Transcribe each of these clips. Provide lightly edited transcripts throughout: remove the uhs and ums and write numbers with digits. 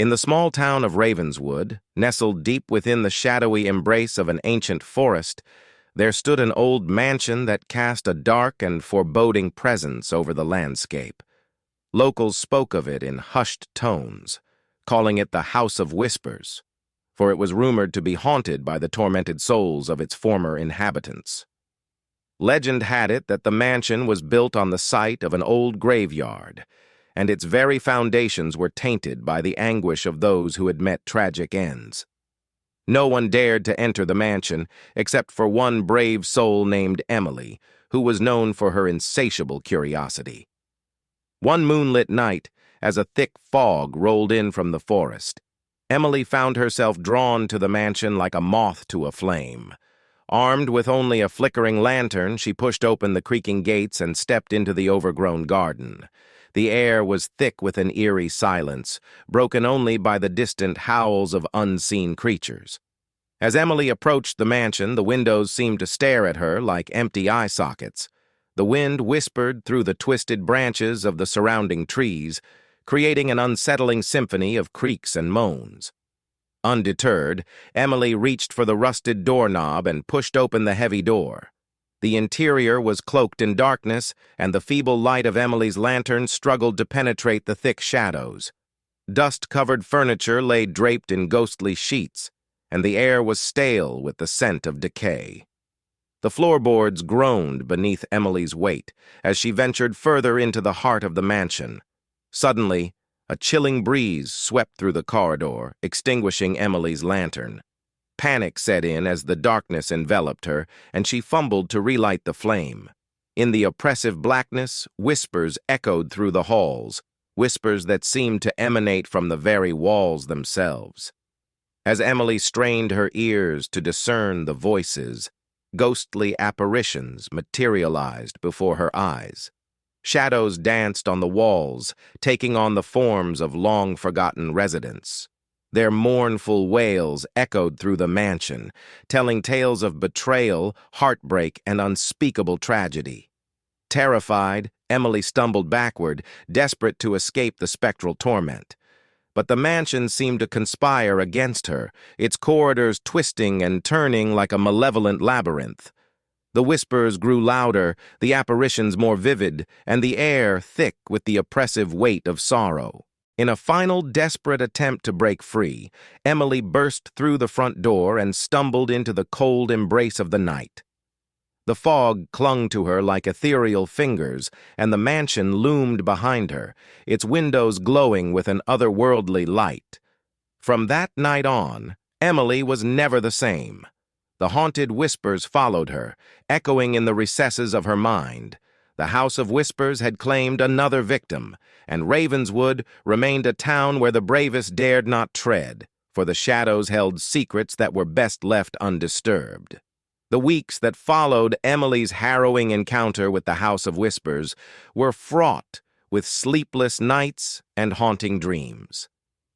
In the small town of Ravenswood, nestled deep within the shadowy embrace of an ancient forest, there stood an old mansion that cast a dark and foreboding presence over the landscape. Locals spoke of it in hushed tones, calling it the House of Whispers, for it was rumored to be haunted by the tormented souls of its former inhabitants. Legend had it that the mansion was built on the site of an old graveyard, and its very foundations were tainted by the anguish of those who had met tragic ends. No one dared to enter the mansion except for one brave soul named Emily, who was known for her insatiable curiosity. One moonlit night, as a thick fog rolled in from the forest, Emily found herself drawn to the mansion like a moth to a flame. Armed with only a flickering lantern, she pushed open the creaking gates and stepped into the overgrown garden. The air was thick with an eerie silence, broken only by the distant howls of unseen creatures. As Emily approached the mansion, the windows seemed to stare at her like empty eye sockets. The wind whispered through the twisted branches of the surrounding trees, creating an unsettling symphony of creaks and moans. Undeterred, Emily reached for the rusted doorknob and pushed open the heavy door. The interior was cloaked in darkness, and the feeble light of Emily's lantern struggled to penetrate the thick shadows. Dust-covered furniture lay draped in ghostly sheets, and the air was stale with the scent of decay. The floorboards groaned beneath Emily's weight as she ventured further into the heart of the mansion. Suddenly, a chilling breeze swept through the corridor, extinguishing Emily's lantern. Panic set in as the darkness enveloped her, and she fumbled to relight the flame. In the oppressive blackness, whispers echoed through the halls, whispers that seemed to emanate from the very walls themselves. As Emily strained her ears to discern the voices, ghostly apparitions materialized before her eyes. Shadows danced on the walls, taking on the forms of long-forgotten residents. Their mournful wails echoed through the mansion, telling tales of betrayal, heartbreak, and unspeakable tragedy. Terrified, Emily stumbled backward, desperate to escape the spectral torment. But the mansion seemed to conspire against her, its corridors twisting and turning like a malevolent labyrinth. The whispers grew louder, the apparitions more vivid, and the air thick with the oppressive weight of sorrow. In a final desperate attempt to break free, Emily burst through the front door and stumbled into the cold embrace of the night. The fog clung to her like ethereal fingers, and the mansion loomed behind her, its windows glowing with an otherworldly light. From that night on, Emily was never the same. The haunted whispers followed her, echoing in the recesses of her mind. The House of Whispers had claimed another victim, and Ravenswood remained a town where the bravest dared not tread, for the shadows held secrets that were best left undisturbed. The weeks that followed Emily's harrowing encounter with the House of Whispers were fraught with sleepless nights and haunting dreams.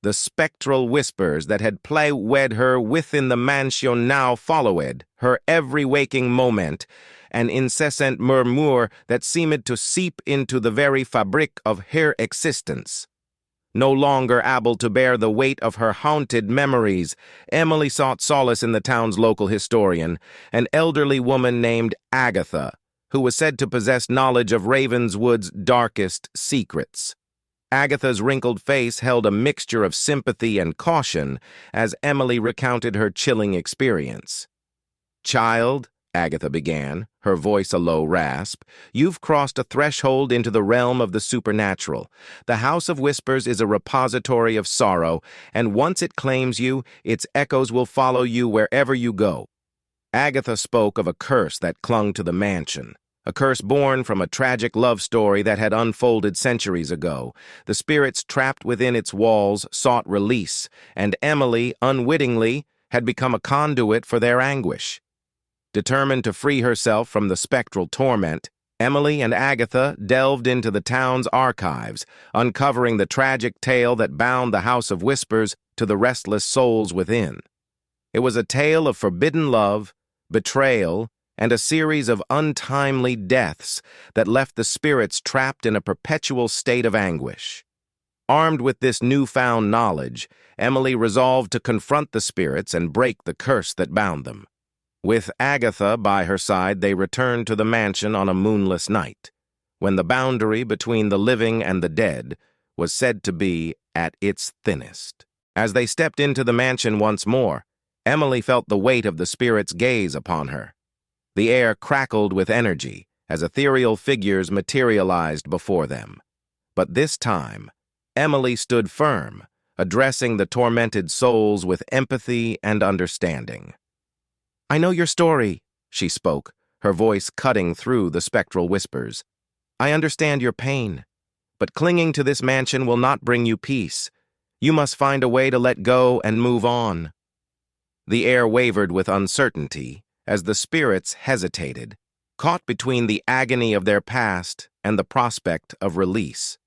The spectral whispers that had plagued her within the mansion now followed her every waking moment, an incessant murmur that seemed to seep into the very fabric of her existence. No longer able to bear the weight of her haunted memories, Emily sought solace in the town's local historian, an elderly woman named Agatha, who was said to possess knowledge of Ravenswood's darkest secrets. Agatha's wrinkled face held a mixture of sympathy and caution as Emily recounted her chilling experience. "Child," Agatha began, her voice a low rasp, "you've crossed a threshold into the realm of the supernatural. The House of Whispers is a repository of sorrow, and once it claims you, its echoes will follow you wherever you go." Agatha spoke of a curse that clung to the mansion, a curse born from a tragic love story that had unfolded centuries ago. The spirits trapped within its walls sought release, and Emily, unwittingly, had become a conduit for their anguish. Determined to free herself from the spectral torment, Emily and Agatha delved into the town's archives, uncovering the tragic tale that bound the House of Whispers to the restless souls within. It was a tale of forbidden love, betrayal, and a series of untimely deaths that left the spirits trapped in a perpetual state of anguish. Armed with this newfound knowledge, Emily resolved to confront the spirits and break the curse that bound them. With Agatha by her side, they returned to the mansion on a moonless night, when the boundary between the living and the dead was said to be at its thinnest. As they stepped into the mansion once more, Emily felt the weight of the spirit's gaze upon her. The air crackled with energy as ethereal figures materialized before them. But this time, Emily stood firm, addressing the tormented souls with empathy and understanding. "I know your story," she spoke, her voice cutting through the spectral whispers. "I understand your pain, but clinging to this mansion will not bring you peace. You must find a way to let go and move on." The air wavered with uncertainty as the spirits hesitated, caught between the agony of their past and the prospect of release.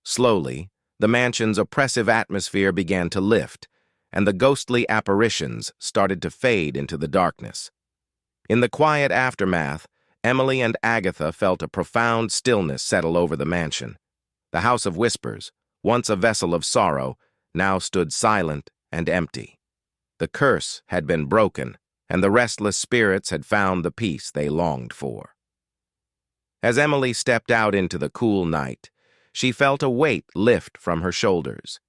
Slowly, the mansion's oppressive atmosphere began to lift, and the ghostly apparitions started to fade into the darkness. In the quiet aftermath, Emily and Agatha felt a profound stillness settle over the mansion. The House of Whispers, once a vessel of sorrow, now stood silent and empty. The curse had been broken, and the restless spirits had found the peace they longed for. As Emily stepped out into the cool night, she felt a weight lift from her shoulders.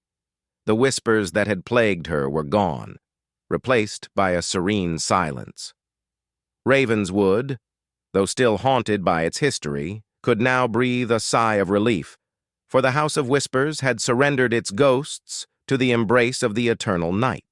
The whispers that had plagued her were gone, replaced by a serene silence. Ravenswood, though still haunted by its history, could now breathe a sigh of relief, for the House of Whispers had surrendered its ghosts to the embrace of the eternal night.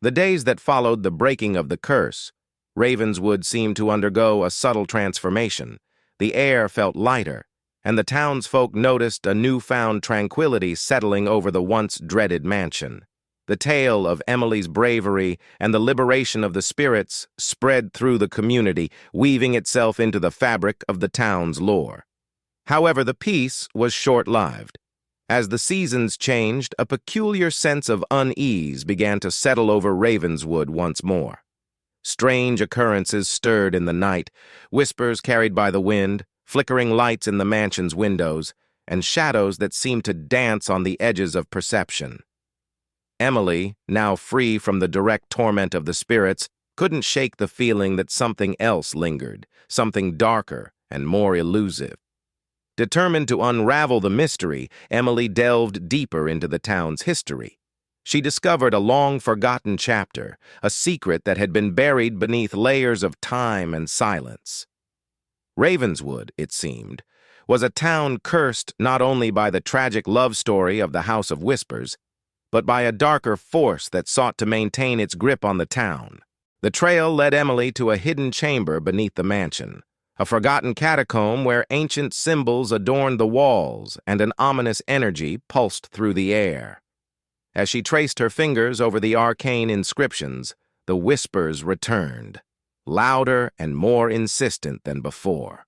The days that followed the breaking of the curse, Ravenswood seemed to undergo a subtle transformation. The air felt lighter, and the townsfolk noticed a newfound tranquility settling over the once dreaded mansion. The tale of Emily's bravery and the liberation of the spirits spread through the community, weaving itself into the fabric of the town's lore. However, the peace was short-lived. As the seasons changed, a peculiar sense of unease began to settle over Ravenswood once more. Strange occurrences stirred in the night, whispers carried by the wind, flickering lights in the mansion's windows, and shadows that seemed to dance on the edges of perception. Emily, now free from the direct torment of the spirits, couldn't shake the feeling that something else lingered, something darker and more elusive. Determined to unravel the mystery, Emily delved deeper into the town's history. She discovered a long-forgotten chapter, a secret that had been buried beneath layers of time and silence. Ravenswood, it seemed, was a town cursed not only by the tragic love story of the House of Whispers, but by a darker force that sought to maintain its grip on the town. The trail led Emily to a hidden chamber beneath the mansion, a forgotten catacomb where ancient symbols adorned the walls and an ominous energy pulsed through the air. As she traced her fingers over the arcane inscriptions, the whispers returned, louder and more insistent than before.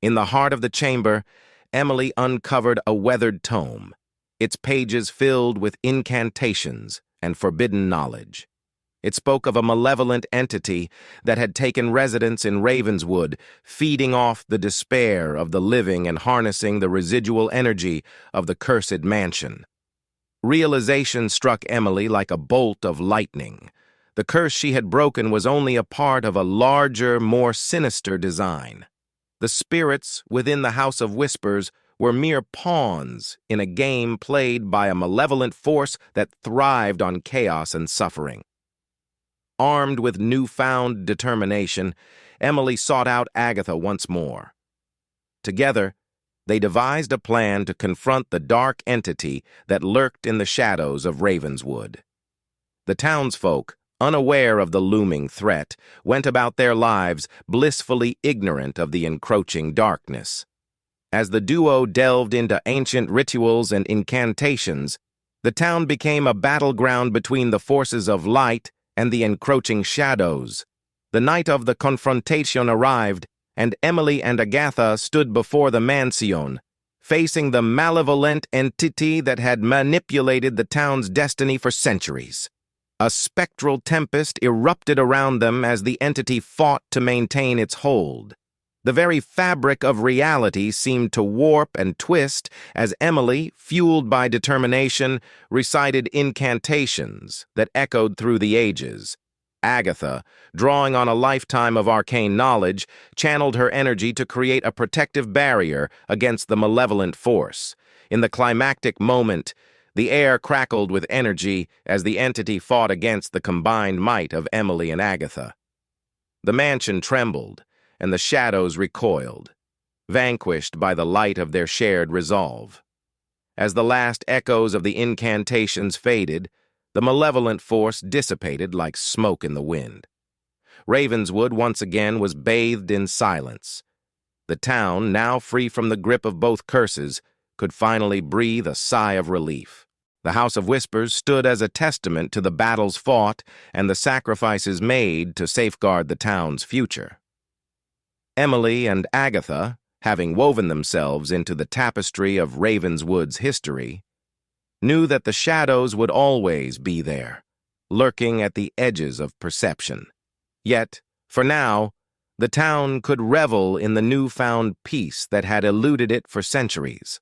In the heart of the chamber, Emily uncovered a weathered tome, its pages filled with incantations and forbidden knowledge. It spoke of a malevolent entity that had taken residence in Ravenswood, feeding off the despair of the living and harnessing the residual energy of the cursed mansion. Realization struck Emily like a bolt of lightning. The curse she had broken was only a part of a larger, more sinister design. The spirits within the House of Whispers were mere pawns in a game played by a malevolent force that thrived on chaos and suffering. Armed with newfound determination, Emily sought out Agatha once more. Together, they devised a plan to confront the dark entity that lurked in the shadows of Ravenswood. The townsfolk, unaware of the looming threat, went about their lives blissfully ignorant of the encroaching darkness. As the duo delved into ancient rituals and incantations, the town became a battleground between the forces of light and the encroaching shadows. The night of the confrontation arrived, and Emily and Agatha stood before the mansion, facing the malevolent entity that had manipulated the town's destiny for centuries. A spectral tempest erupted around them as the entity fought to maintain its hold. The very fabric of reality seemed to warp and twist as Emily, fueled by determination, recited incantations that echoed through the ages. Agatha, drawing on a lifetime of arcane knowledge, channeled her energy to create a protective barrier against the malevolent force. In the climactic moment, the air crackled with energy as the entity fought against the combined might of Emily and Agatha. The mansion trembled, and the shadows recoiled, vanquished by the light of their shared resolve. As the last echoes of the incantations faded, the malevolent force dissipated like smoke in the wind. Ravenswood once again was bathed in silence. The town, now free from the grip of both curses, could finally breathe a sigh of relief. The House of Whispers stood as a testament to the battles fought and the sacrifices made to safeguard the town's future. Emily and Agatha, having woven themselves into the tapestry of Ravenswood's history, knew that the shadows would always be there, lurking at the edges of perception. Yet, for now, the town could revel in the newfound peace that had eluded it for centuries.